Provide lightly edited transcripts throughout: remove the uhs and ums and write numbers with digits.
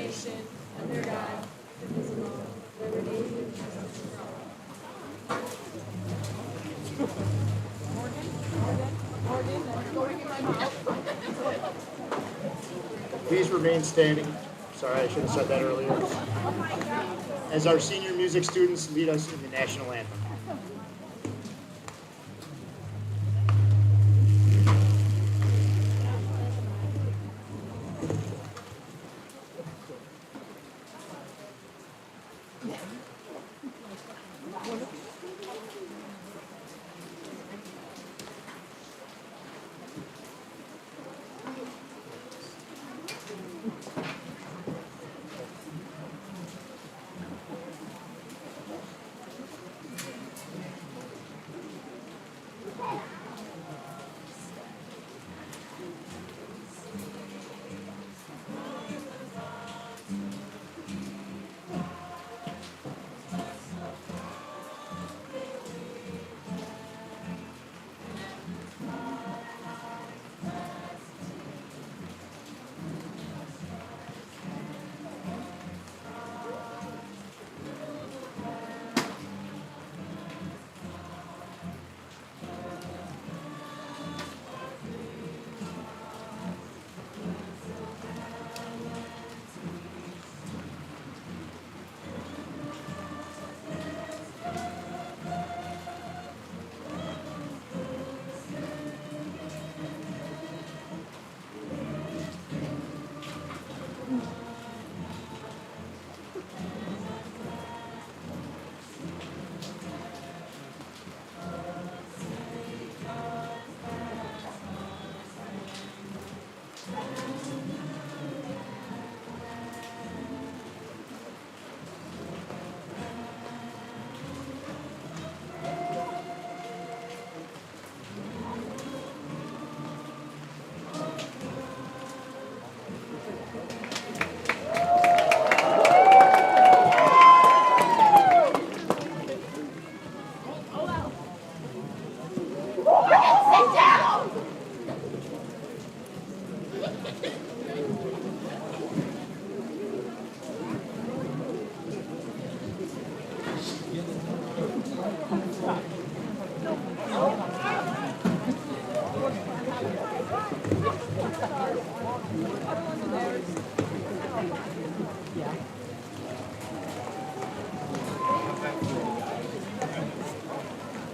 nation, under God, indivisible, with liberty and justice for all. Please remain standing. Sorry, I should have said that earlier. As our senior music students lead us in the national anthem.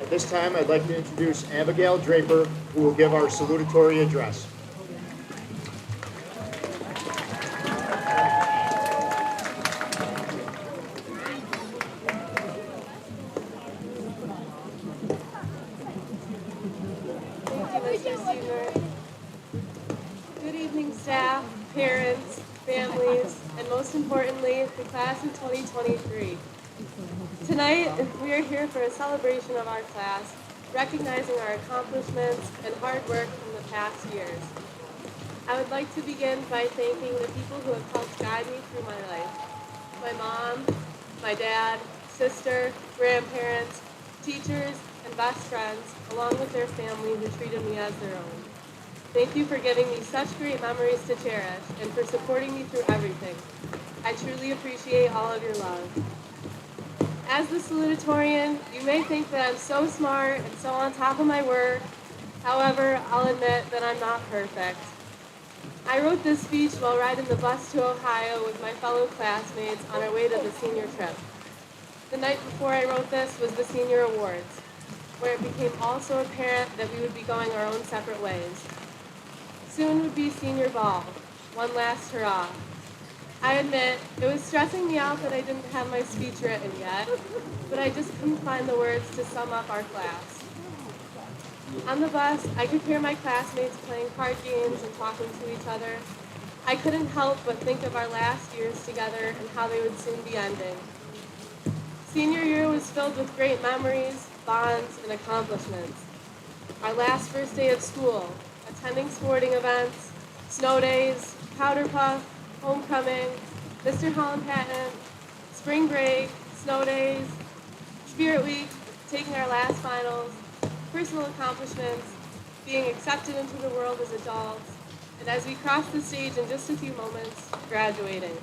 At this time, I'd like to introduce Abigail Draper, who will give our salutatory address. Good evening, staff, parents, families, and most importantly, the class of 2023. Tonight, we are here for a celebration of our class, recognizing our accomplishments and hard work from the past years. I would like to begin by thanking the people who have helped guide me through my life. My mom, my dad, sister, grandparents, teachers, and best friends, along with their family who treated me as their own. Thank you for giving me such great memories to cherish and for supporting me through everything. I truly appreciate all of your love. As the salutatorian, you may think that I'm so smart and so on top of my work. However, I'll admit that I'm not perfect. I wrote this speech while riding the bus to Ohio with my fellow classmates on our way to the senior trip. The night before I wrote this was the senior awards, where it became also apparent that we would be going our own separate ways. Soon would be senior ball, one last hurrah. I admit, it was stressing me out that I didn't have my speech written yet, but I just couldn't find the words to sum up our class. On the bus, I could hear my classmates playing card games and talking to each other. I couldn't help but think of our last years together and how they would soon be ending. Senior year was filled with great memories, bonds, and accomplishments. Our last first day of school, attending sporting events, snow days, powder puff, homecoming, Mr. Holland patent, spring break, snow days, spirit week, taking our last finals, personal accomplishments, being accepted into the world as adults, and as we cross the stage in just a few moments, graduating.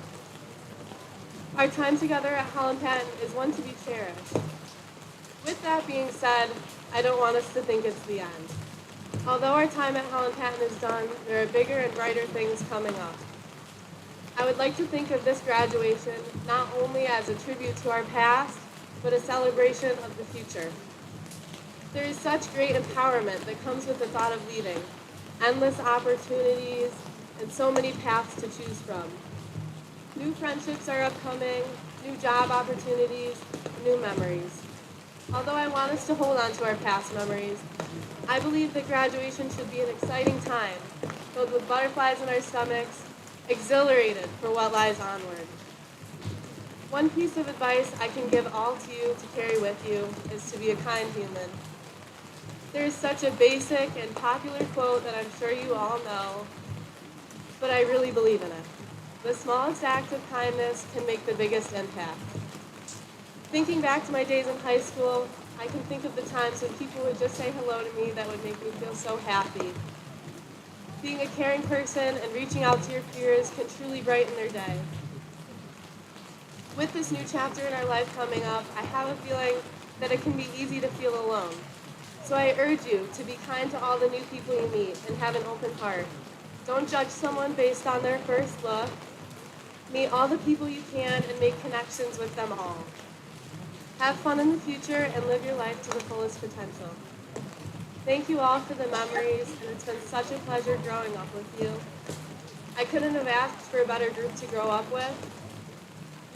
Our time together at Holland is one to be cherished. With that being said, I don't want us to think it's the end. Although our time at Holland is done, there are bigger and brighter things coming up. I would like to think of this graduation not only as a tribute to our past, but a celebration of the future. There is such great empowerment that comes with the thought of leaving, endless opportunities, and so many paths to choose from. New friendships are upcoming, new job opportunities, new memories. Although I want us to hold on to our past memories, I believe that graduation should be an exciting time, filled with butterflies in our stomachs, exhilarated for what lies onward. One piece of advice I can give all to you to carry with you is to be a kind human. There is such a basic and popular quote that I'm sure you all know, but I really believe in it. The smallest act of kindness can make the biggest impact. Thinking back to my days in high school, I can think of the times when people would just say hello to me that would make me feel so happy. Being a caring person and reaching out to your peers can truly brighten their day. With this new chapter in our life coming up, I have a feeling that it can be easy to feel alone. So I urge you to be kind to all the new people you meet and have an open heart. Don't judge someone based on their first look. Meet all the people you can and make connections with them all. Have fun in the future and live your life to the fullest potential. Thank you all for the memories, and it's been such a pleasure growing up with you. I couldn't have asked for a better group to grow up with.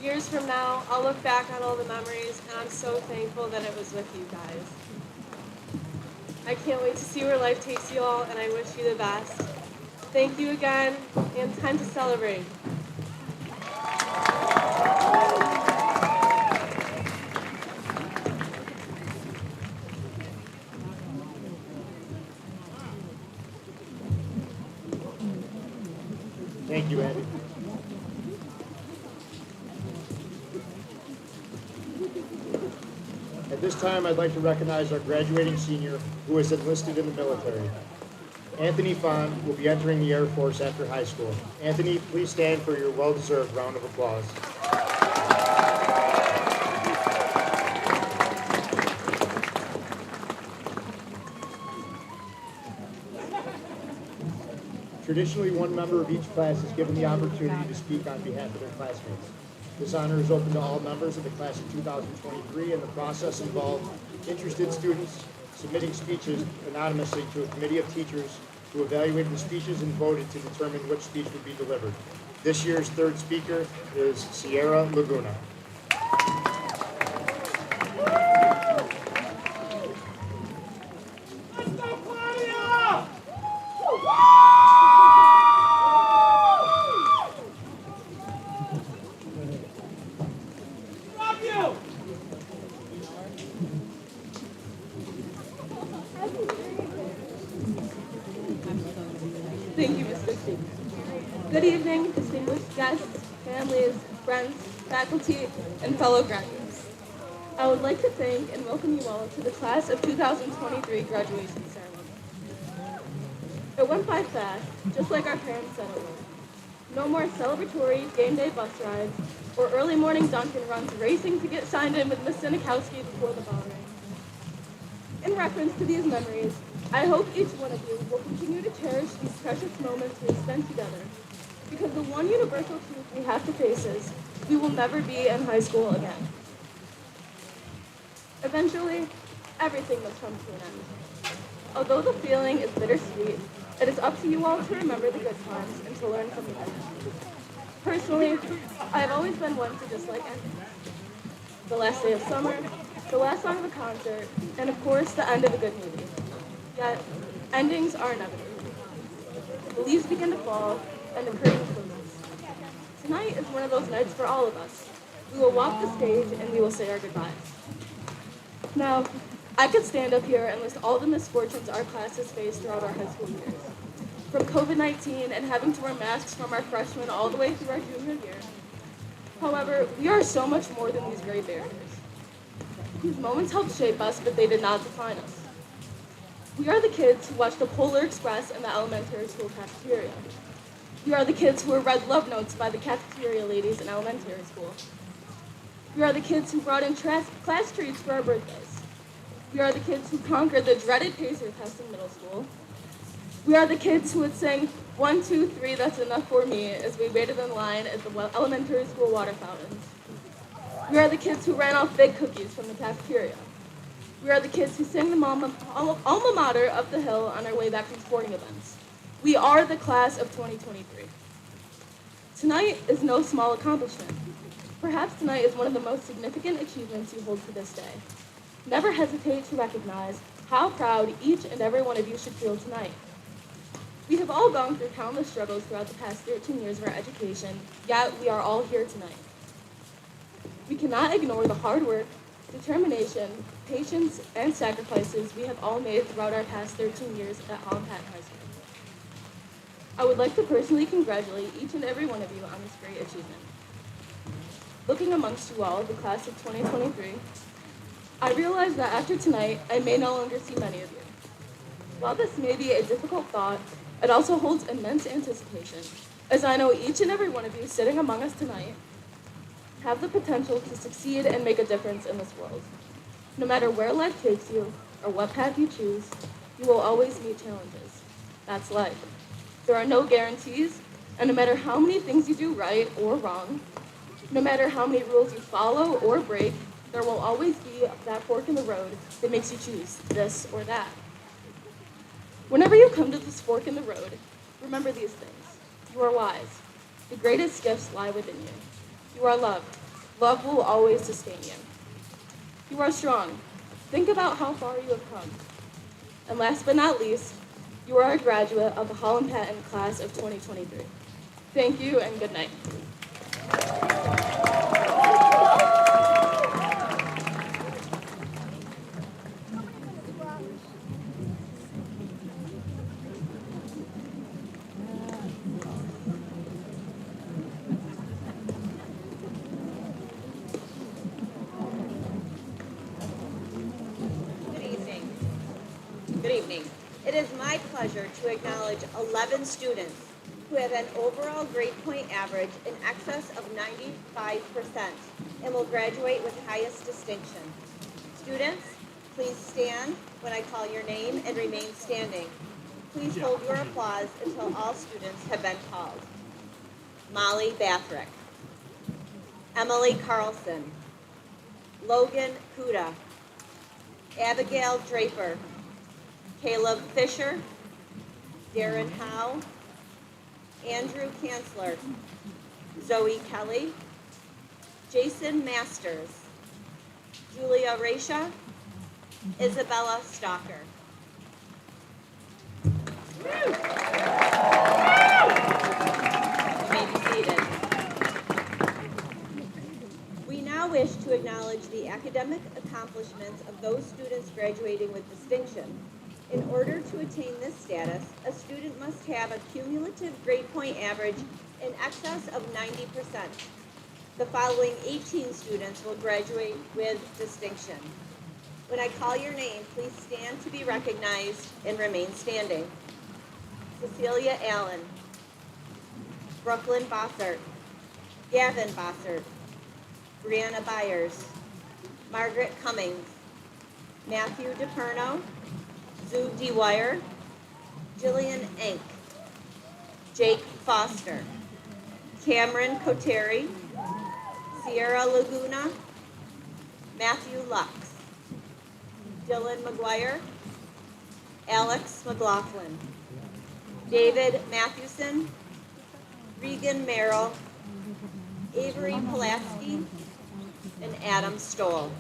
Years from now, I'll look back on all the memories, and I'm so thankful that it was with you guys. I can't wait to see where life takes you all, and I wish you the best. Thank you again, and time to celebrate. Thank you, Andy. At this time, I'd like to recognize our graduating senior who is enlisted in the military. Anthony Fon will be entering the Air Force after high school. Anthony, please stand for your well-deserved round of applause. Traditionally, one member of each class is given the opportunity to speak on behalf of their classmates. This honor is open to all members of the class of 2023, and the process involved interested students submitting speeches anonymously to a committee of teachers who evaluated the speeches and voted to determine which speech would be delivered. This year's third speaker is Sierra Laguna. Thank you, Mr. Speaker. Good evening, distinguished guests, families, friends, faculty, and fellow graduates. I would like to thank and welcome you all to the class of 2023 graduation ceremony. It went by fast, just like our parents said it would. No more celebratory game day bus rides or early morning Dunkin' runs racing to get signed in with Miss Sinikowski before the bell rang. In reference to these memories, I hope each one of you will continue to cherish these precious moments we spent together, because the one universal truth we have to face is we will never be in high school again. Eventually, everything must come to an end. Although the feeling is bittersweet, it is up to you all to remember the good times and to learn from the bad. Personally, I have always been one to dislike endings. The last day of summer, the last song of a concert, and of course the end of a good movie. Yet, endings are inevitable. The leaves begin to fall, and the curtain closes. Tonight is one of those nights for all of us. We will walk the stage, and we will say our goodbyes. Now, I could stand up here and list all the misfortunes our class has faced throughout our high school years. From COVID-19 and having to wear masks from our freshman all the way through our junior year. However, we are so much more than these gray barriers. These moments helped shape us, but they did not define us. We are the kids who watched the Polar Express in the elementary school cafeteria. We are the kids who were read love notes by the cafeteria ladies in elementary school. We are the kids who brought in class treats for our birthdays. We are the kids who conquered the dreaded pacer test in middle school. We are the kids who would sing 1, 2, 3, that's enough for me as we waited in line at the elementary school water fountains. We are the kids who ran off big cookies from the cafeteria. We are the kids who sang the alma mater up the hill on our way back from sporting events. We are the class of 2023. Tonight is no small accomplishment. Perhaps tonight is one of the most significant achievements you hold to this day. Never hesitate to recognize how proud each and every one of you should feel tonight. We have all gone through countless struggles throughout the past 13 years of our education, yet we are all here tonight. We cannot ignore the hard work, determination, patience, and sacrifices we have all made throughout our past 13 years at Holland High School. I would like to personally congratulate each and every one of you on this great achievement. Looking amongst you all, the class of 2023, I realize that after tonight, I may no longer see many of you. While this may be a difficult thought, it also holds immense anticipation, as I know each and every one of you sitting among us tonight have the potential to succeed and make a difference in this world. No matter where life takes you or what path you choose, you will always meet challenges. That's life. There are no guarantees, and no matter how many things you do right or wrong, no matter how many rules you follow or break, there will always be that fork in the road that makes you choose this or that. Whenever you come to this fork in the road, remember these things. You are wise. The greatest gifts lie within you. You are loved. Love will always sustain you. You are strong. Think about how far you have come. And last but not least, you are a graduate of the Holland Patton class of 2023. Thank you and good night. Good evening. It is my pleasure to acknowledge 11 students who have an overall grade point average in excess of 95% and will graduate with highest distinction. Students, please stand when I call your name and remain standing. Please hold your applause until all students have been called. Molly Bathrick, Emily Carlson, Logan Kuda, Abigail Draper, Caleb Fisher, Darren Howe, Andrew Kanzler, Zoe Kelly, Jason Masters, Julia Rasha, Isabella Stalker. You may be seated. We now wish to acknowledge the academic accomplishments of those students graduating with distinction. In order to attain this status, a student must have a cumulative grade point average in excess of 90%. The following 18 students will graduate with distinction. When I call your name, please stand to be recognized and remain standing. Cecilia Allen, Brooklyn Bossert, Gavin Bossert, Brianna Byers, Margaret Cummings, Matthew DePerno, Sue Dwyer, Jillian Enck, Jake Foster, Cameron Koteri, Sierra Laguna, Matthew Lux, Dylan McGuire, Alex McLaughlin, David Mathewson, Regan Merrill, Avery Pulaski, and Adam Stoll.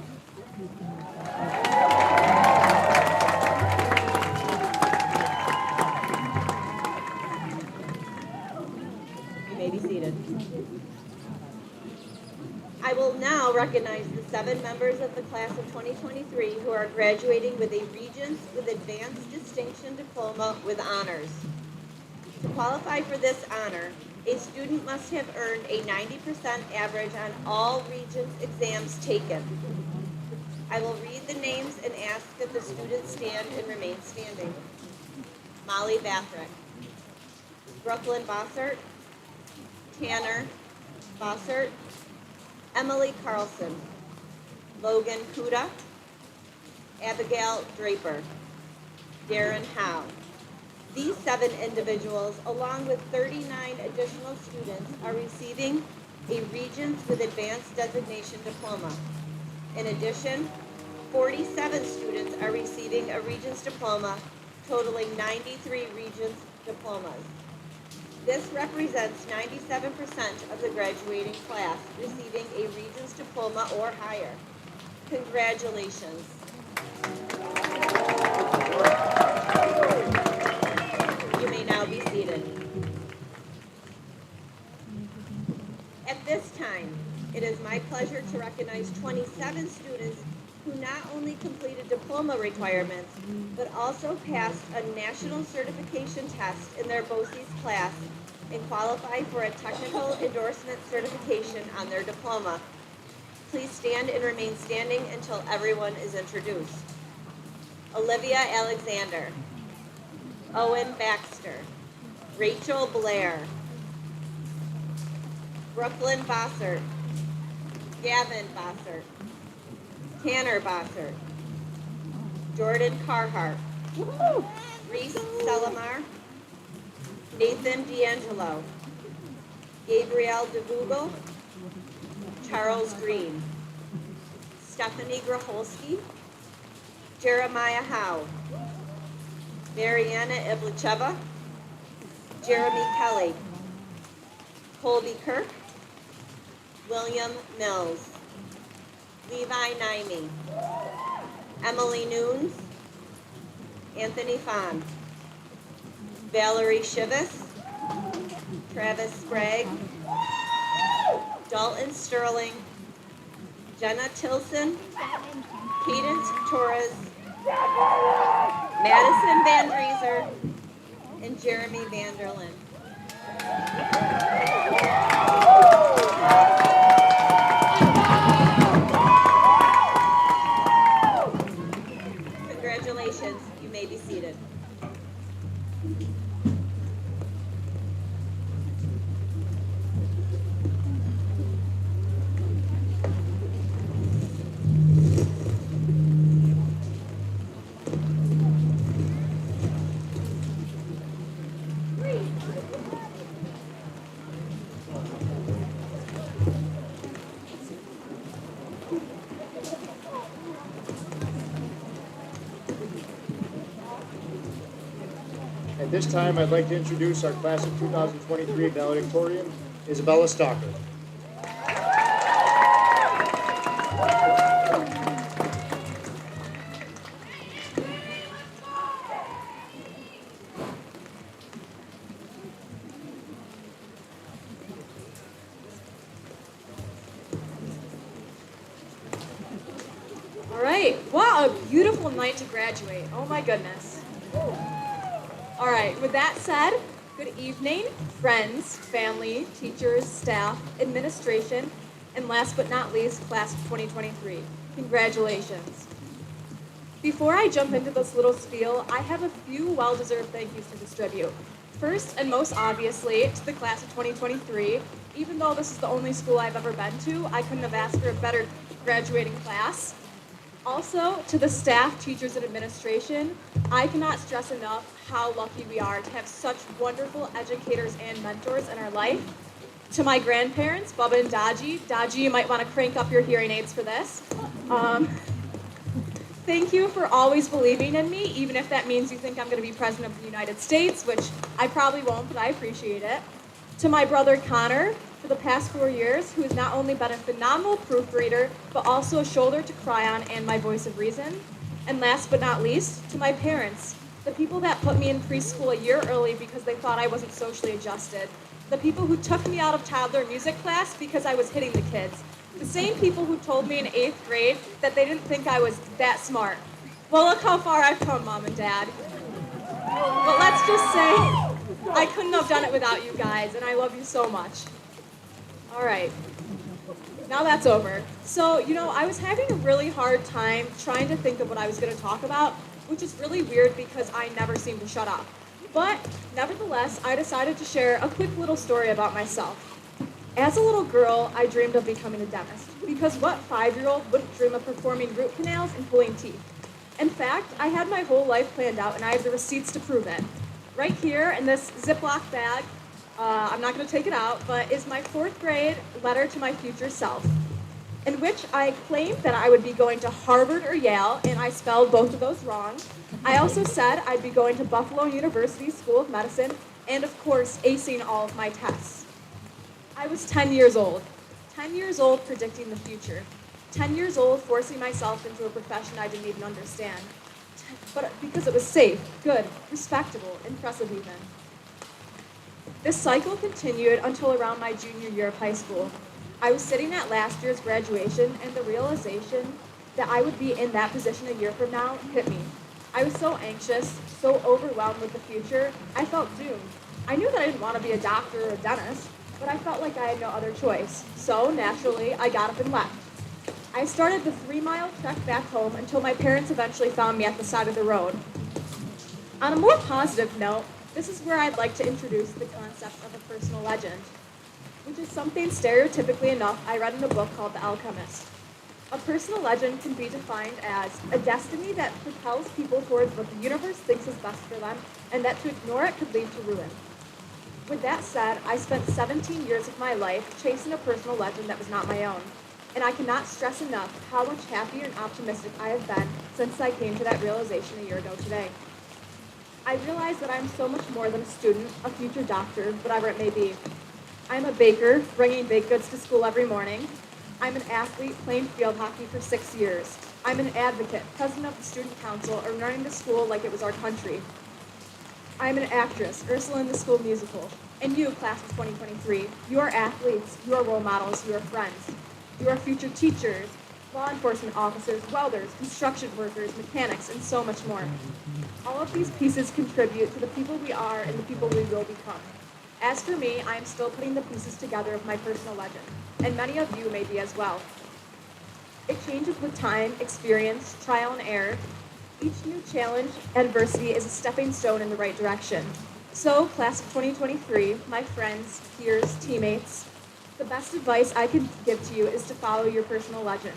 You may be seated. I will now recognize the 7 members of the class of 2023 who are graduating with a Regents with Advanced Distinction Diploma with honors. To qualify for this honor, a student must have earned a 90% average on all Regents exams taken. I will read the names and ask that the students stand and remain standing. Molly Bathrick, Brooklyn Bossert, Tanner Bossert, Emily Carlson, Logan Kuda, Abigail Draper, Darren Howe. These 7 individuals, along with 39 additional students, are receiving a Regents with Advanced Designation diploma. In addition, 47 students are receiving a Regents diploma, totaling 93 Regents diplomas. This represents 97% of the graduating class receiving a Regents diploma or higher. Congratulations. You may now be seated. At this time, it is my pleasure to recognize 27 students who not only completed diploma requirements, but also passed a national certification test in their BOCES class and qualify for a technical endorsement certification on their diploma. Please stand and remain standing until everyone is introduced. Olivia Alexander, Owen Baxter, Rachel Blair, Brooklyn Bossert, Gavin Bossert, Tanner Bossert, Jordan Carhart, Reese Selimar, Nathan D'Angelo, Gabrielle DeVugal, Charles Green, Stephanie Graholski, Jeremiah Howe, Mariana Iblicheva, Jeremy Kelly, Colby Kirk, William Mills, Levi Naimi, Emily Nunes, Anthony Fahn, Valerie Shivis, Travis Sprague, Dalton Sterling, Jenna Tilson, Cadence Torres, Madison Van Drieser, and Jeremy Vanderlyn. Congratulations, you may be seated. At this time, I'd like to introduce our class of 2023 valedictorian, Isabella Stalker. All right, what a beautiful night to graduate. Oh my goodness. All right, with that said, good evening, friends, family, teachers, staff, administration, and last but not least, class of 2023. Congratulations. Before I jump into this little spiel, I have a few well-deserved thank yous to distribute. First and most obviously, to the class of 2023. Even though this is the only school I've ever been to, I couldn't have asked for a better graduating class. Also, to the staff, teachers, and administration, I cannot stress enough how lucky we are to have such wonderful educators and mentors in our life. To my grandparents, Bubba and Dodgy. Dodgy, you might want to crank up your hearing aids for this. Thank you for always believing in me, even if that means you think I'm going to be President of the United States, which I probably won't, but I appreciate it. To my brother Connor, for the past 4 years, who has not only been a phenomenal proofreader, but also a shoulder to cry on and my voice of reason. And last but not least, to my parents, the people that put me in preschool a year early because they thought I wasn't socially adjusted. The people who took me out of toddler music class because I was hitting the kids. The same people who told me in 8th grade that they didn't think I was that smart. Well, look how far I've come, Mom and Dad. But let's just say, I couldn't have done it without you guys, and I love you so much. All right, now that's over. So, I was having a really hard time trying to think of what I was going to talk about, which is really weird because I never seem to shut up. But nevertheless, I decided to share a quick little story about myself. As a little girl, I dreamed of becoming a dentist because what 5-year-old wouldn't dream of performing root canals and pulling teeth? In fact, I had my whole life planned out and I have the receipts to prove it. Right here in this Ziploc bag, I'm not going to take it out, but is my 4th grade letter to my future self, in which I claimed that I would be going to Harvard or Yale, and I spelled both of those wrong. I also said I'd be going to Buffalo University School of Medicine, and of course, acing all of my tests. I was 10 years old. 10 years old predicting the future. 10 years old forcing myself into a profession I didn't even understand. But because it was safe, good, respectable, impressive even. This cycle continued until around my junior year of high school. I was sitting at last year's graduation, and the realization that I would be in that position a year from now hit me. I was so anxious, so overwhelmed with the future, I felt doomed. I knew that I didn't want to be a doctor or a dentist, but I felt like I had no other choice. So, naturally, I got up and left. I started the 3-mile trek back home until my parents eventually found me at the side of the road. On a more positive note, this is where I'd like to introduce the concept of a personal legend, which is something stereotypically enough I read in a book called The Alchemist. A personal legend can be defined as a destiny that propels people towards what the universe thinks is best for them, and that to ignore it could lead to ruin. With that said, I spent 17 years of my life chasing a personal legend that was not my own, and I cannot stress enough how much happier and optimistic I have been since I came to that realization a year ago today. I realize that I'm so much more than a student, a future doctor, whatever it may be. I'm a baker, bringing baked goods to school every morning. I'm an athlete, playing field hockey for 6 years. I'm an advocate, president of the student council, or running the school like it was our country. I'm an actress, Ursula in the School Musical. And you, class of 2023, you are athletes, you are role models, you are friends. You are future teachers, law enforcement officers, welders, construction workers, mechanics, and so much more. All of these pieces contribute to the people we are and the people we will become. As for me, I am still putting the pieces together of my personal legend, and many of you may be as well. It changes with time, experience, trial, and error. Each new challenge, adversity is a stepping stone in the right direction. So, class of 2023, my friends, peers, teammates, the best advice I can give to you is to follow your personal legend.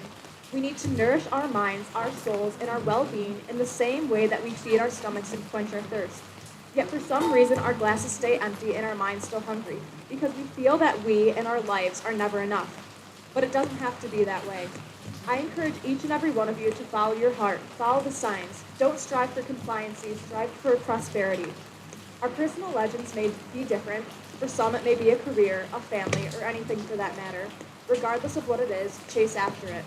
We need to nourish our minds, our souls, and our well-being in the same way that we feed our stomachs and quench our thirst. Yet for some reason, our glasses stay empty and our minds still hungry, because we feel that we and our lives are never enough. But it doesn't have to be that way. I encourage each and every one of you to follow your heart, follow the signs. Don't strive for compliancy, strive for prosperity. Our personal legends may be different. For some, it may be a career, a family, or anything for that matter. Regardless of what it is, chase after it.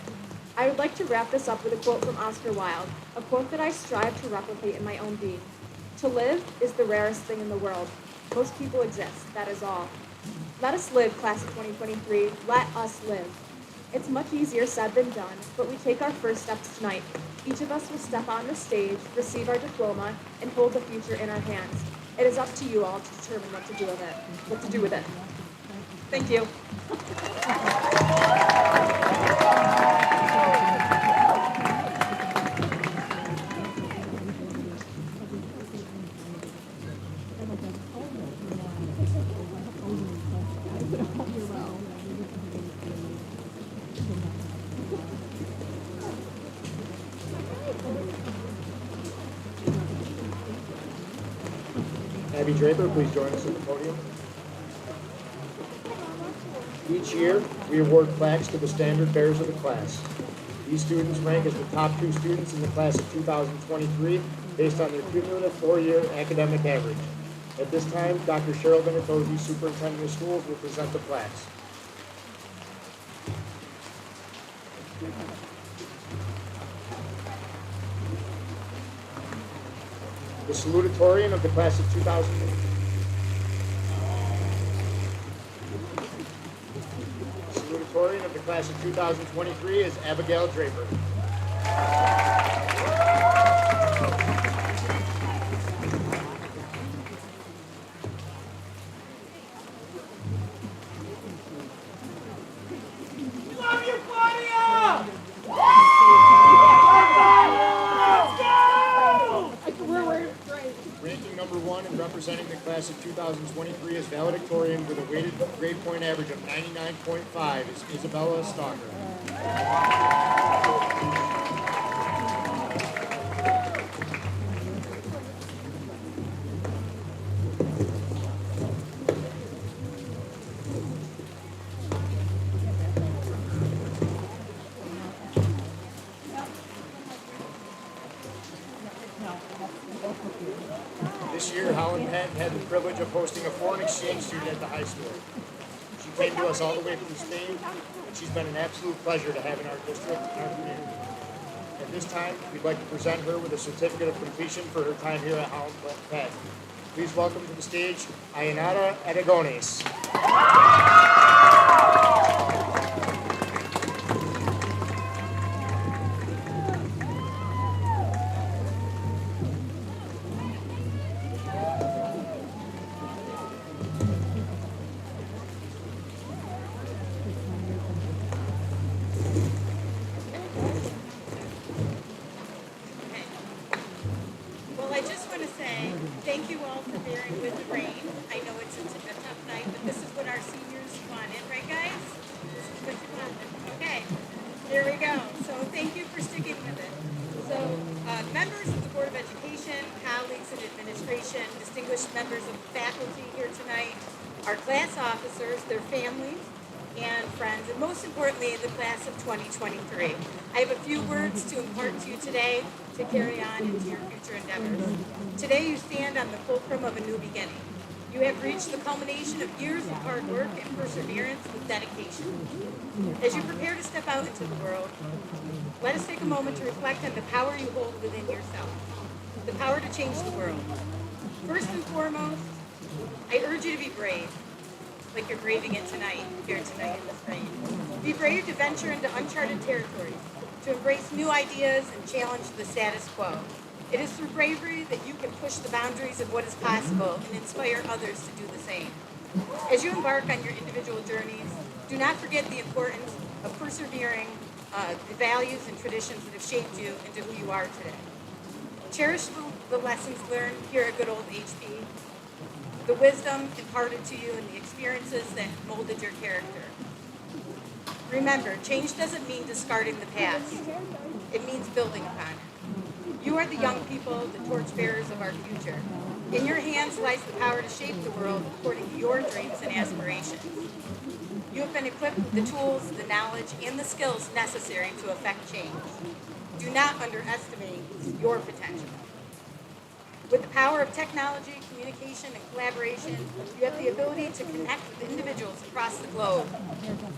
I would like to wrap this up with a quote from Oscar Wilde, a quote that I strive to replicate in my own being. To live is the rarest thing in the world. Most people exist, that is all. Let us live, class of 2023. Let us live. It's much easier said than done, but we take our first steps tonight. Each of us will step on the stage, receive our diploma, and hold the future in our hands. It is up to you all to determine what to do with it. Thank you. Abby Draper, please join us at the podium. Each year, we award plaques to the standard bearers of the class. These students rank as the top 2 students in the class of 2023 based on their cumulative 4-year academic average. At this time, Dr. Cheryl Venitosi, Superintendent of Schools, will present the plaques. The salutatorian of the class of 2023 is Abigail Draper. Love you, Claudia! Ranking number 1 and representing the class of 2023 as valedictorian with a weighted grade point average of 99.5 is Isabella Stalker. This year, Holland had the privilege of hosting a foreign exchange student at the high school. She came to us all the way from Spain, and she's been an absolute pleasure to have in our district and our community. At this time, we'd like to present her with a certificate of completion for her time here at Holland Pet. Please welcome to the stage, Ayanara Aragones. Well, I just want to say thank you all for bearing with the rain. I know it's a tough night, but this is what our seniors wanted, right, guys? This is what you wanted. Okay, there we go. So thank you for sticking with it. So members of the Board of Education, colleagues and administration, distinguished members of the faculty here tonight, our class officers, their families, and friends, and most importantly, the class of 2023. I have a few words to impart to you today to carry on into your future endeavors. Today you stand on the fulcrum of a new beginning. You have reached the culmination of years of hard work and perseverance with dedication. As you prepare to step out into the world, let us take a moment to reflect on the power you hold within yourself, the power to change the world. First and foremost, I urge you to be brave, like you're braving it tonight, here tonight in this rain. Be brave to venture into uncharted territories, to embrace new ideas and challenge the status quo. It is through bravery that you can push the boundaries of what is possible and inspire others to do the same. As you embark on your individual journeys, do not forget the importance of persevering the values and traditions that have shaped you into who you are today. Cherish the lessons learned here at good old HP, the wisdom imparted to you and the experiences that molded your character. Remember, change doesn't mean discarding the past. It means building upon it. You are the young people, the torchbearers of our future. In your hands lies the power to shape the world according to your dreams and aspirations. You have been equipped with the tools, the knowledge, and the skills necessary to effect change. Do not underestimate your potential. With the power of technology, communication, and collaboration, you have the ability to connect with individuals across the globe,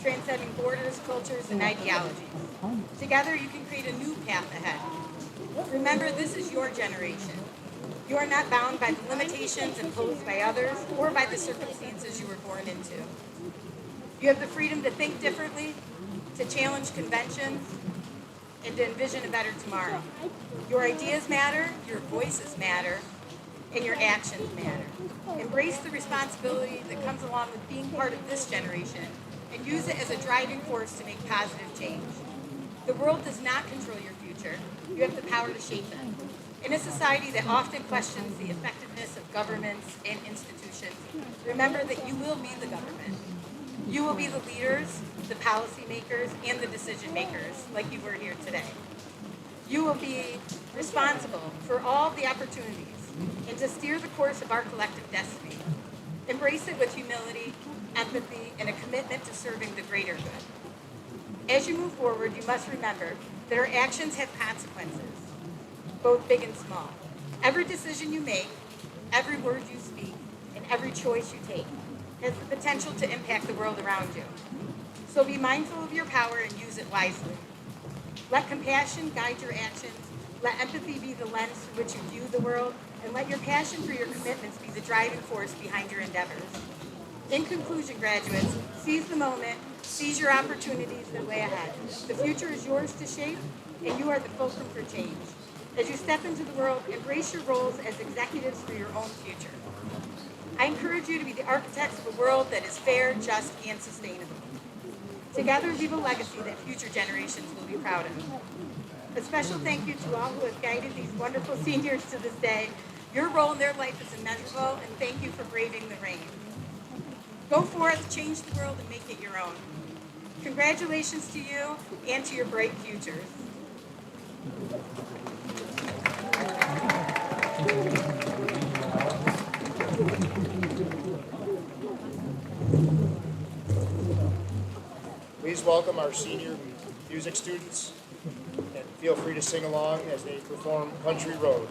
transcending borders, cultures, and ideologies. Together, you can create a new path ahead. Remember, this is your generation. You are not bound by the limitations imposed by others or by the circumstances you were born into. You have the freedom to think differently, to challenge conventions, and to envision a better tomorrow. Your ideas matter, your voices matter, and your actions matter. Embrace the responsibility that comes along with being part of this generation and use it as a driving force to make positive change. The world does not control your future. You have the power to shape it. In a society that often questions the effectiveness of governments and institutions, remember that you will be the government. You will be the leaders, the policymakers, and the decision makers, like you were here today. You will be responsible for all the opportunities and to steer the course of our collective destiny. Embrace it with humility, empathy, and a commitment to serving the greater good. As you move forward, you must remember that our actions have consequences, both big and small. Every decision you make, every word you speak, and every choice you take has the potential to impact the world around you. So be mindful of your power and use it wisely. Let compassion guide your actions. Let empathy be the lens through which you view the world. And let your passion for your commitments be the driving force behind your endeavors. In conclusion, graduates, seize the moment, seize your opportunities that lay ahead. The future is yours to shape, and you are the fulcrum for change. As you step into the world, embrace your roles as executives for your own future. I encourage you to be the architects of a world that is fair, just, and sustainable. Together, leave a legacy that future generations will be proud of. A special thank you to all who have guided these wonderful seniors to this day, Your role in their life is immeasurable, and thank you for braving the rain. Go forth, change the world, and make it your own. Congratulations to you and to your bright futures. Please welcome our senior music students and feel free to sing along as they perform Country Road.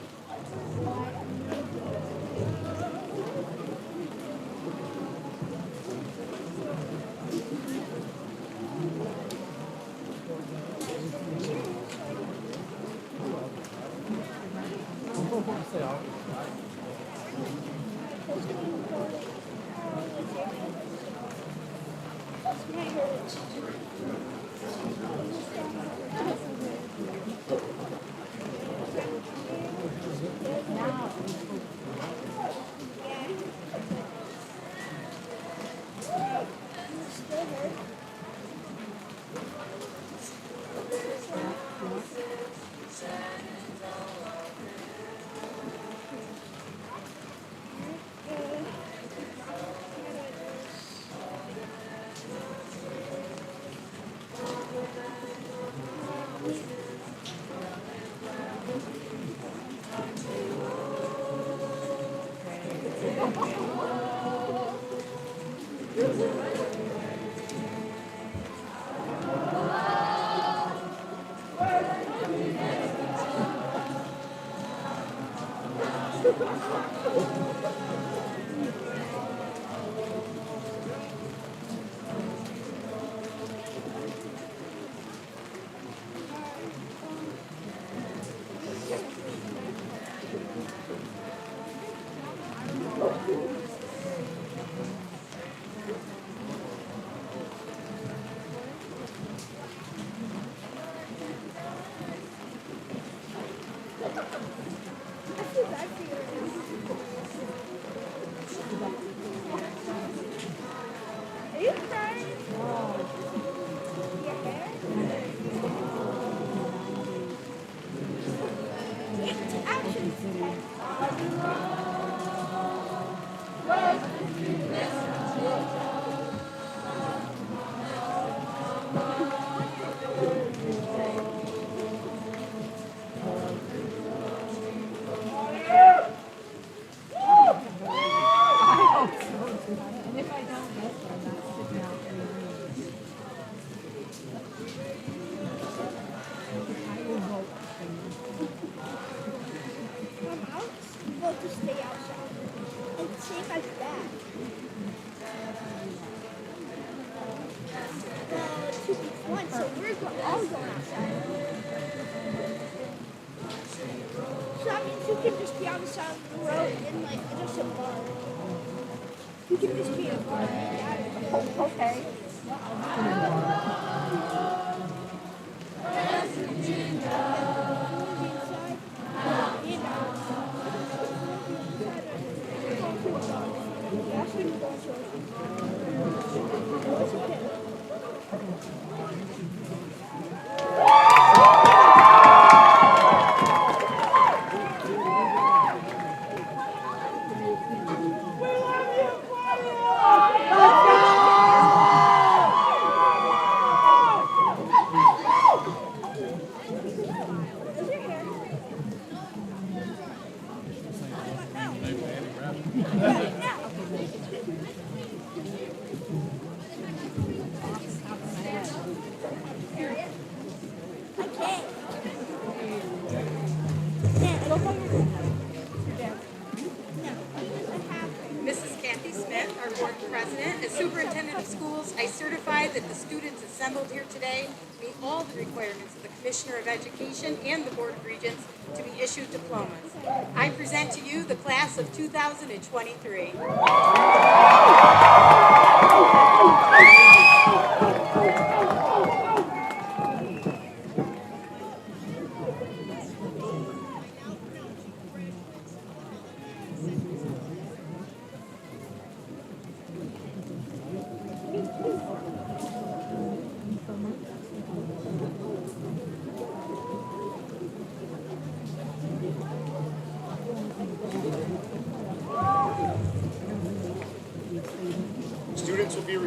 Mrs. Kathy Smith, our board president, as superintendent of schools, I certify that the students assembled here today meet all the requirements of the Commissioner of Education and the Board of Regents to be issued diplomas. I present to you the class of 2023.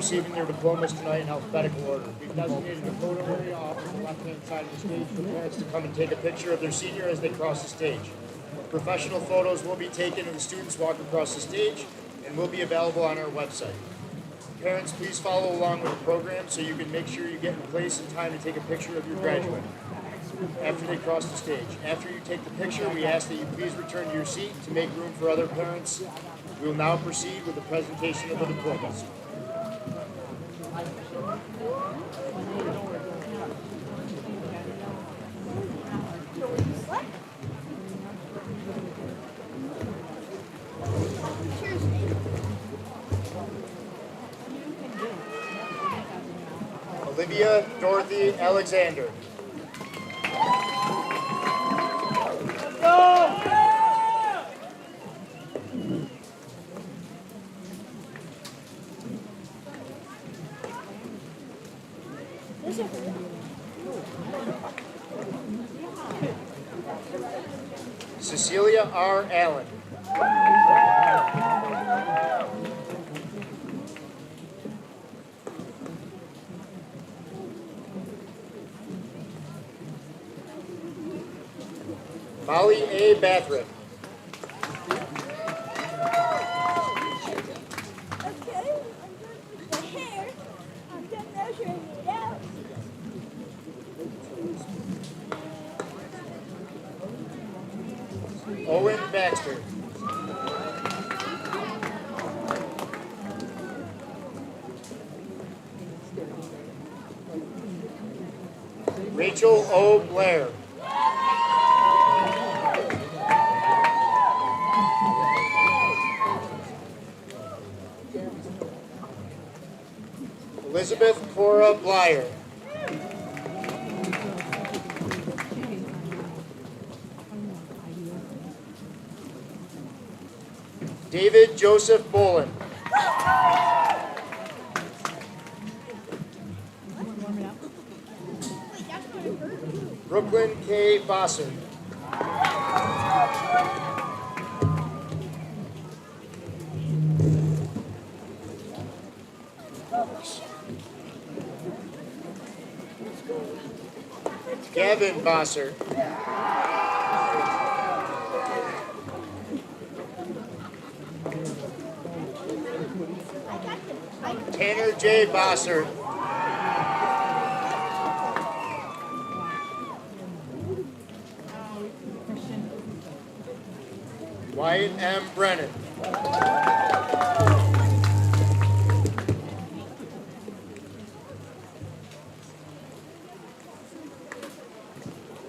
receiving their diplomas tonight in alphabetical order. We've designated a photo area off on the left-hand side of the stage for parents to come and take a picture of their senior as they cross the stage. Professional photos will be taken of the students walk across the stage and will be available on our website. Parents, please follow along with the program so you can make sure you get in place in time to take a picture of your graduate after they cross the stage. After you take the picture, we ask that you please return to your seat to make room for other parents. We will now proceed with the presentation of the diplomas. Olivia Dorothy Alexander. Cecilia R. Allen. Molly A. Bathrick. Okay, I'm done with the hair. I'm done measuring it out. Owen Baxter. Rachel O. Blair. Elizabeth Cora Blyer. David Joseph Bolin. Brooklyn K. Bosser. Gavin Bosser. Tanner J. Bosser. Wyatt M. Brennan.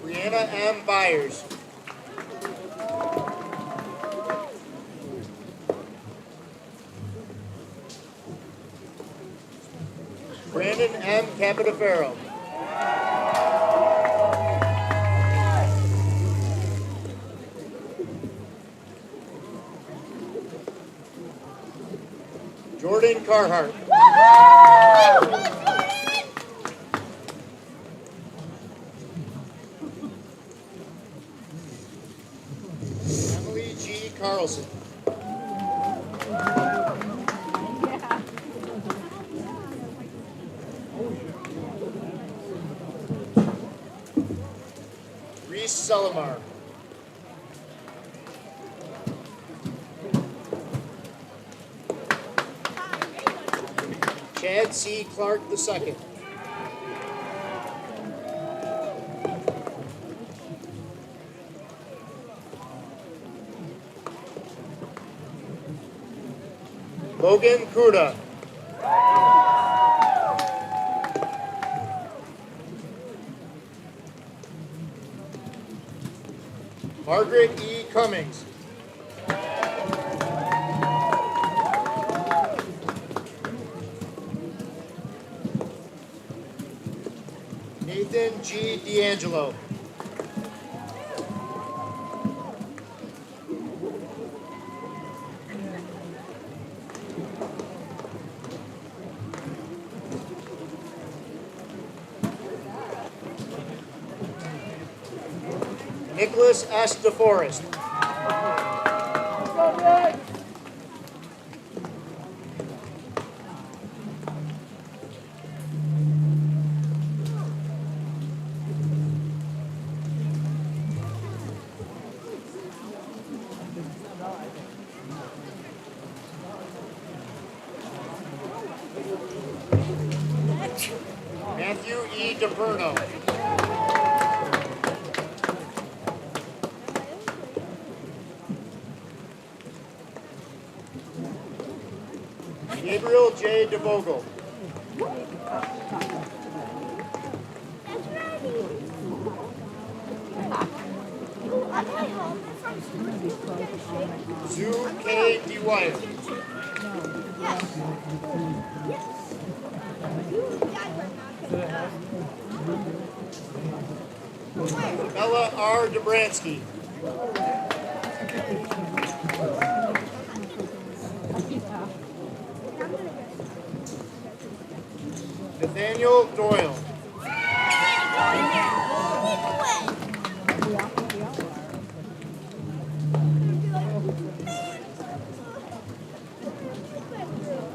Brianna M. Byers. Brandon M. Capitafaro. Jordan Carhart. Emily G. Carlson. Reese Selimar. Chad C. Clark II. Logan Kuda. Margaret E. Cummings. Nathan G. D'Angelo. Nicholas S. DeForest. DeBerno. Gabriel J. DeVogel. That's ready. On the way home, my friends were going to shake. Sue K. DeWire. Yes. Yes. You and Dad were not going to. Bella R. Dobransky. Nathaniel Doyle.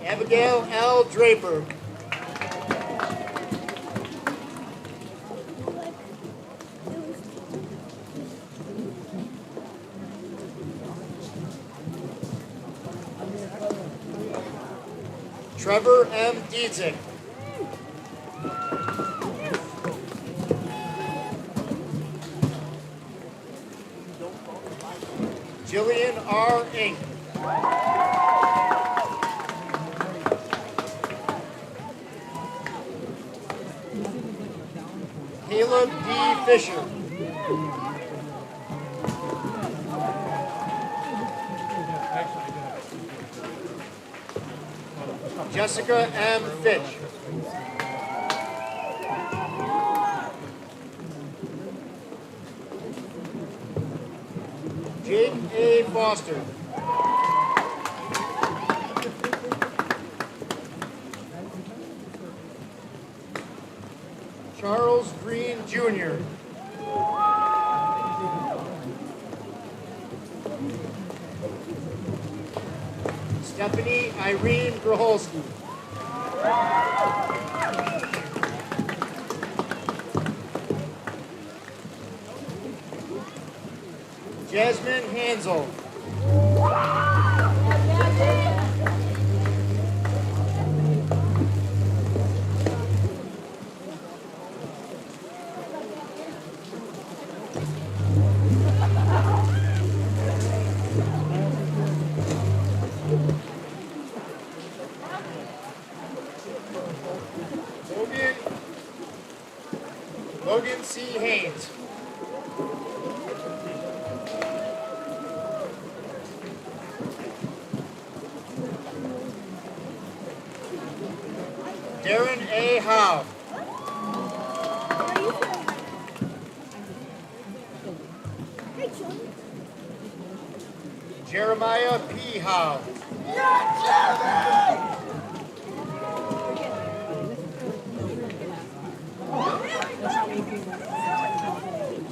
Abigail L. Draper. Trevor M. Dietzick. Jillian R. Ink. Caleb D. Fisher. Jessica M. Fitch. Jake A. Foster. Charles Green Jr. Stephanie Irene Graholski. Jasmine Hansel. Logan C. Haynes. Darren A. Howe. Jeremiah P. Howe.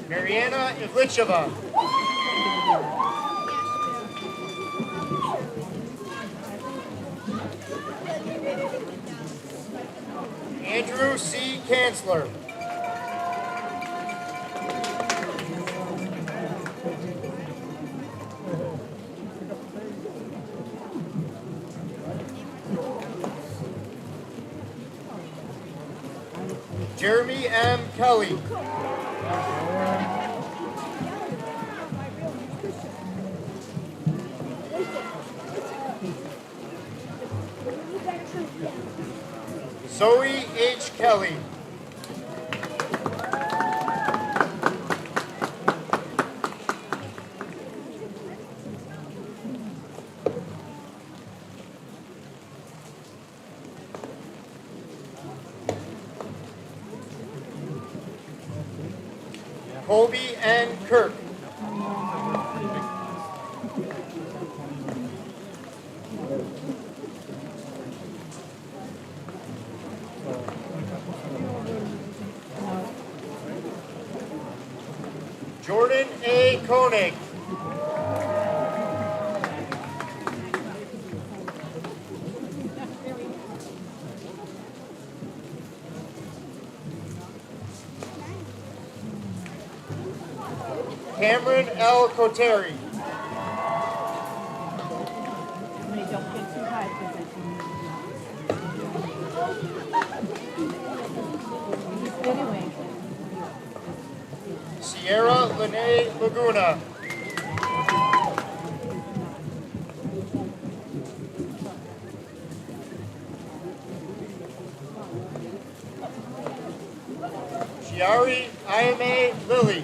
Mariana Ivlicheva. Andrew C. Kanzler. Jeremy M. Kelly. Zoe H. Kelly. Colby N. Kirk. Jordan A. Koenig. Cameron L. Koteri. Sierra Lene Laguna. Shiari Ayame Lily.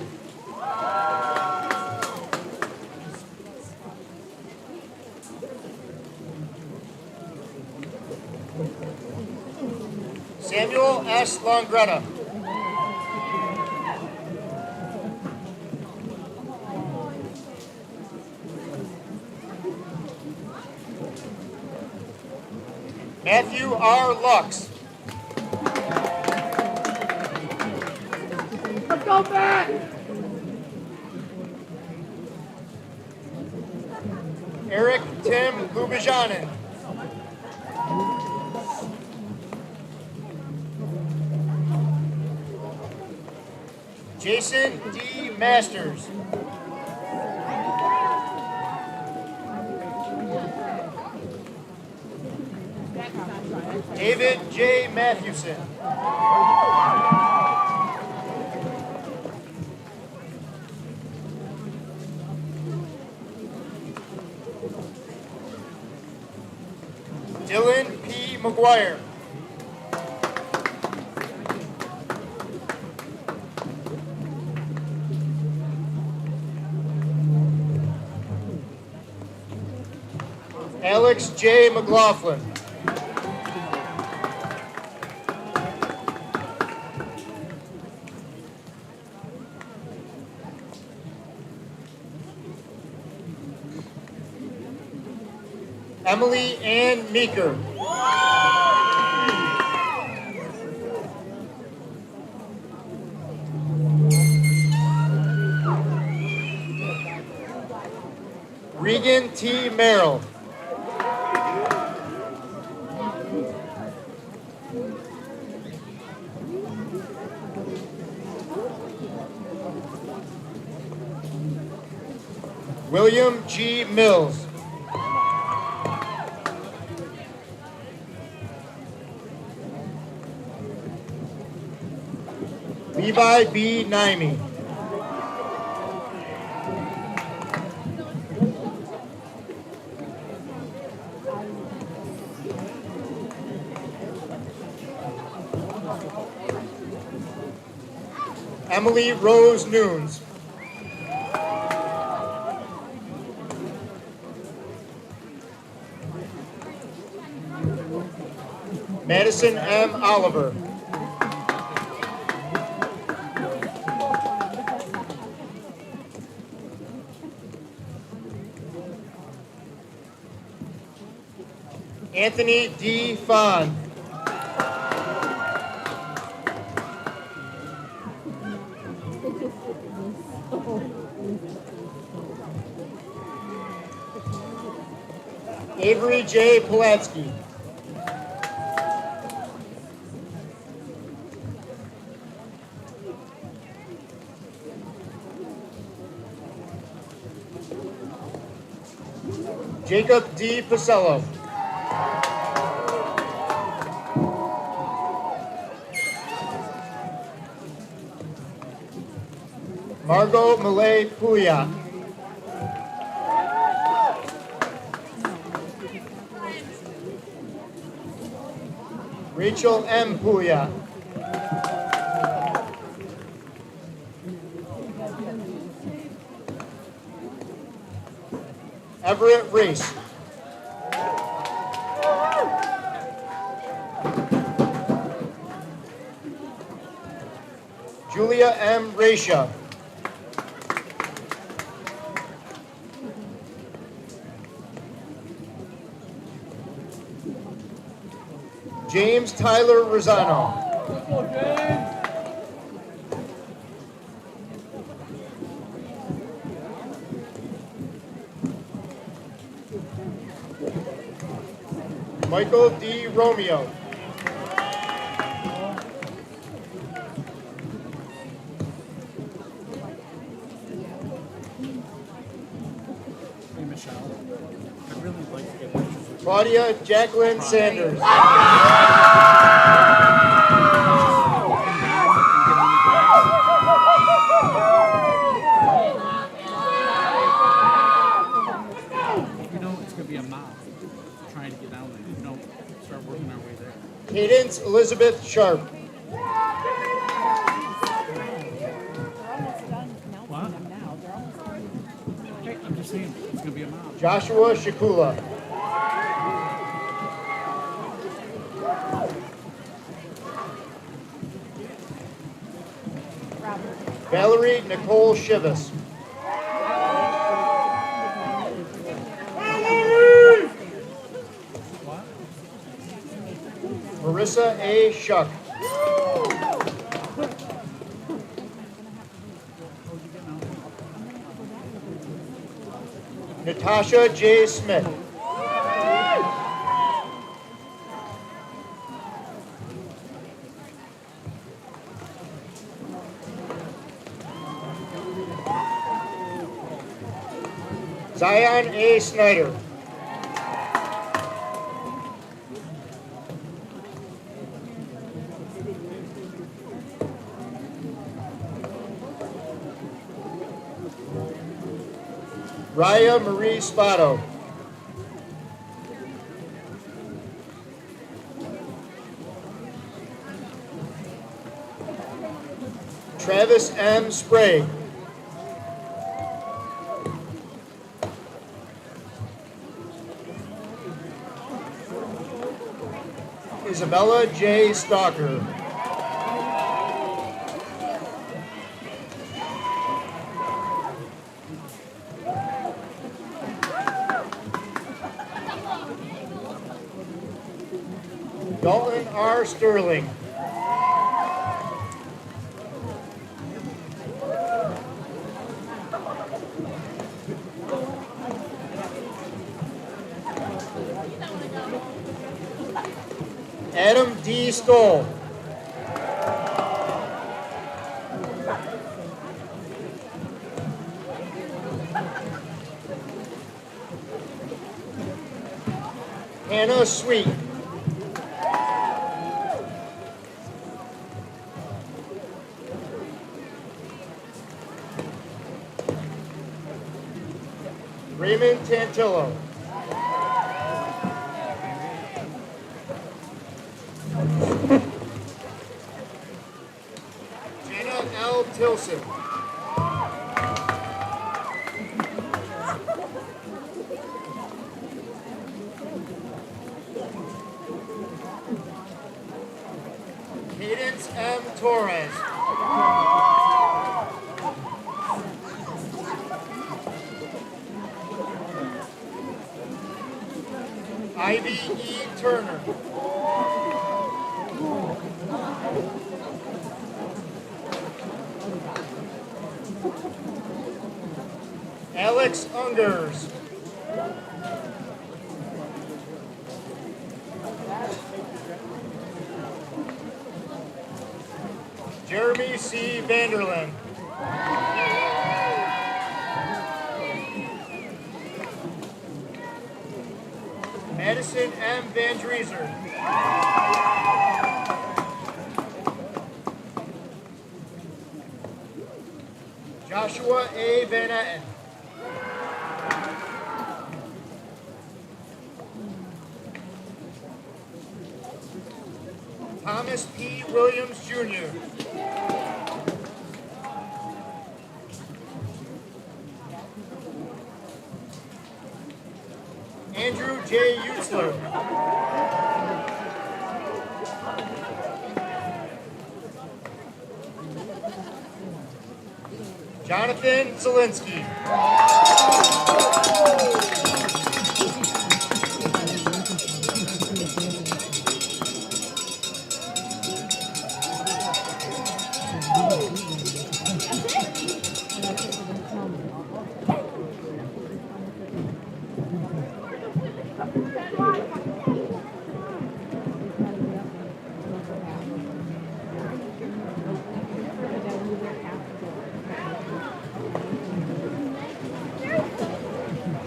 Samuel S. Longretta. Matthew R. Lux. Let's go back! Eric Tim Lubajanin. Jason D. Masters. David J. Matthewson. Dylan P. McGuire. Alex J. McLaughlin. Emily Ann Meeker. Regan T. Merrill. William G. Mills. Levi B. Nimey. Emily Rose Nunes. Madison M. Oliver. Anthony D. Fon. Avery J. Polatsky. Jacob D. Pacello. Margot Malay Puya. Rachel M. Puya. Everett Reese. Julia M. Raisha. James Tyler Rosano. Michael D. Romeo. Hey Michelle, I'd really like to get pictures with you. Claudia Jacqueline Sanders. Cadence Elizabeth Sharp. What? Hey, I'm just saying, it's gonna be a mob. Joshua Shakula. Valerie Nicole Shivas. Marissa A. Shuck. Natasha J. Smith. Zion A. Snyder. Raya Marie Spotto. Travis M. Sprague. Isabella J. Stalker. Dalton R. Sterling. Adam D. Stoll. Hannah Sweet. Raymond Tantillo. Jenna L. Tilson. Cadence M. Torres. Ivy E. Turner. Alex Ungers. Jeremy C. Vanderlyn. Madison M. Van Drieser. Joshua A. Van Etten. Thomas P. Williams, Jr. Andrew J. Utzler. Jonathan Zielinski.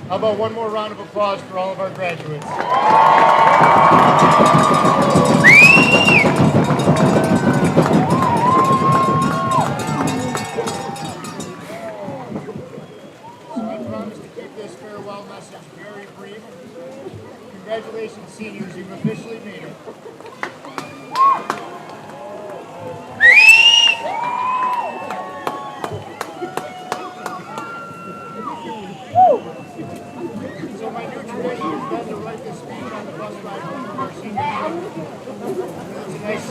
How about one more round of applause for all of our graduates? So I promise to keep this farewell message very brief. Congratulations, seniors, you've officially made it.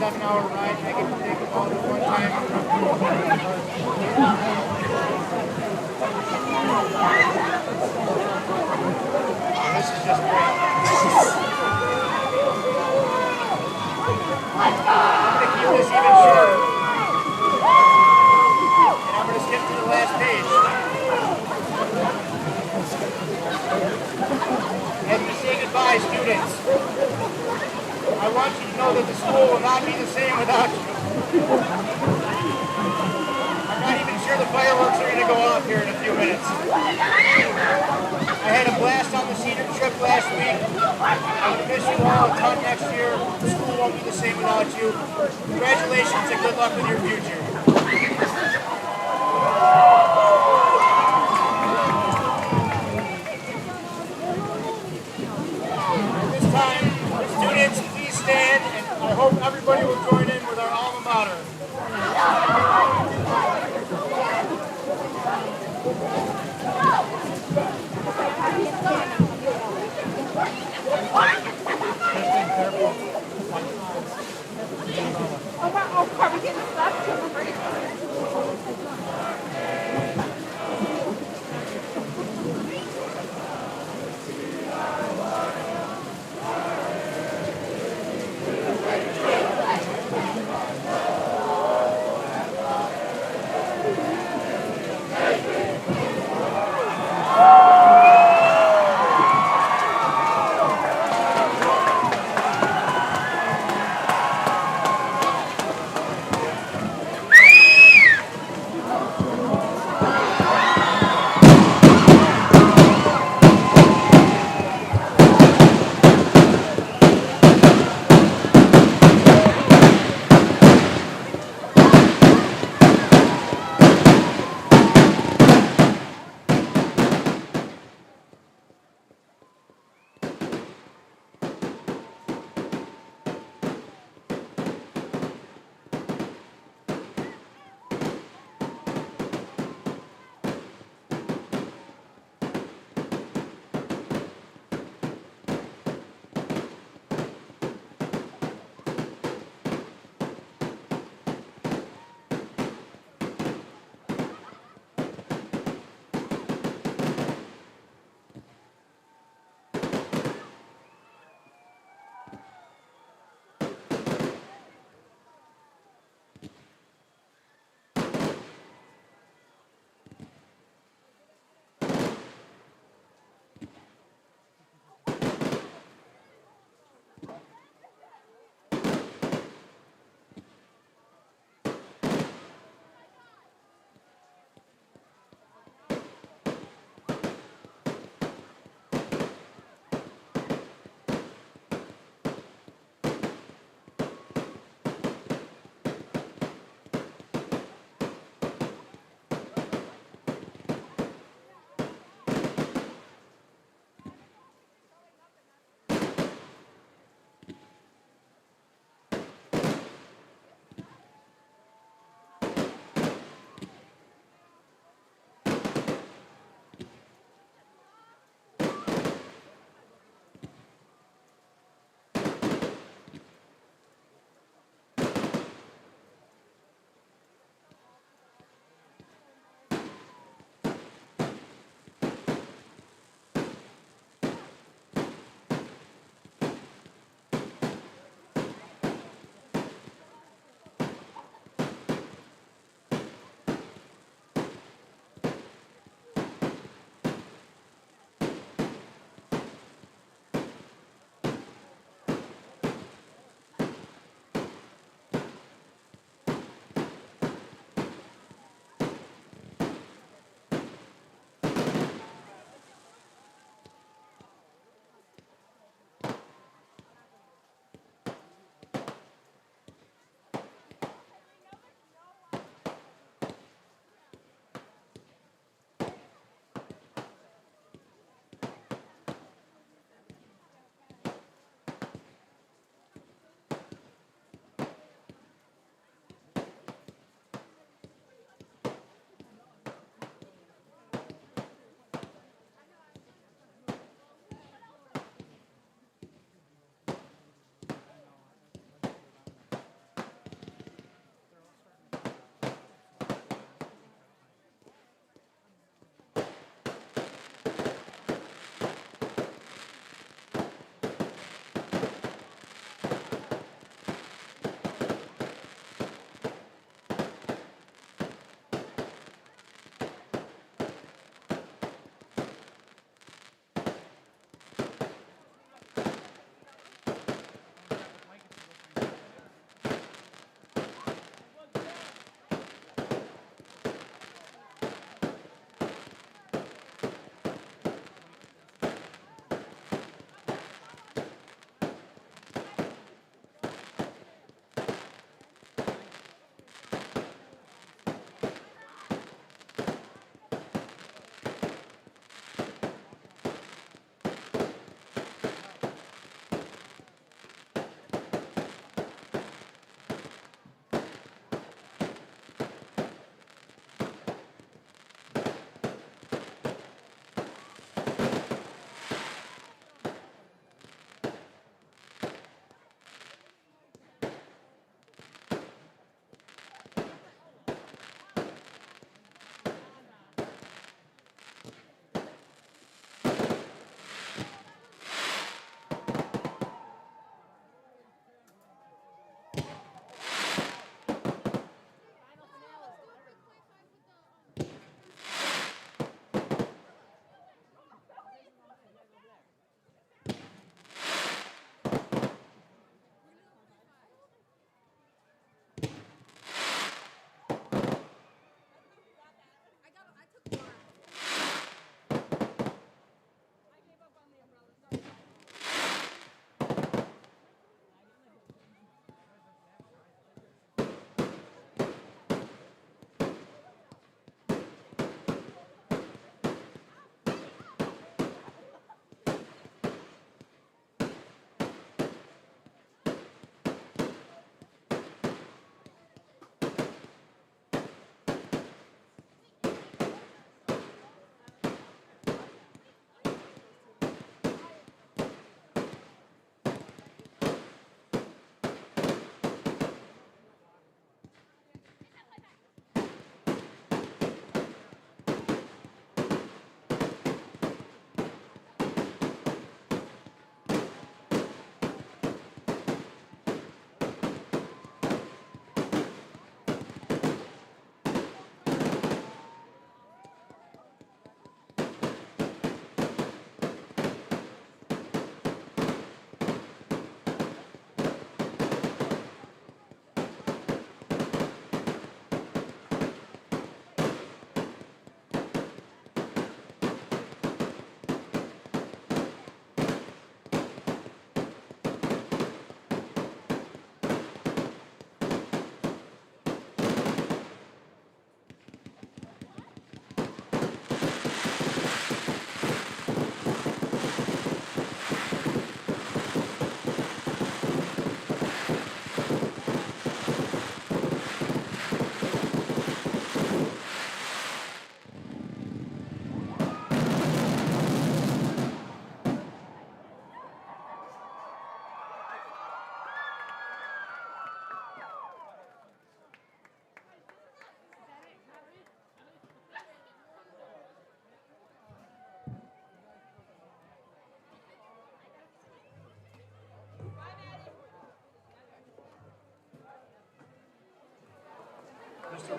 7-hour ride, and I get to take them all at one time. And this is just great. I'm going to keep this even shorter. And I'm going to skip to the last page. As we say goodbye, students, I want you to know that the school will not be the same without you. I'm not even sure the fireworks are going to go off here in a few minutes. I had a blast on the Cedar trip last week. I'm going to miss you all a ton next year. The school won't be the same without you. Congratulations and good luck with your future. At this time, students, please stand, and I hope everybody will join in with our alma mater. Oh, are we getting stuck?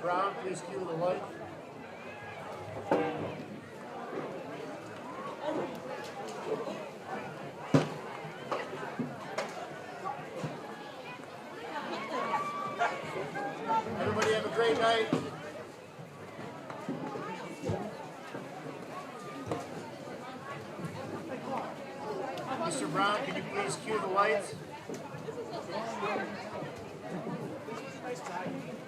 Brown, please cue the light. Everybody have a great night. Mr. Brown, can you please cue the lights? Nice try.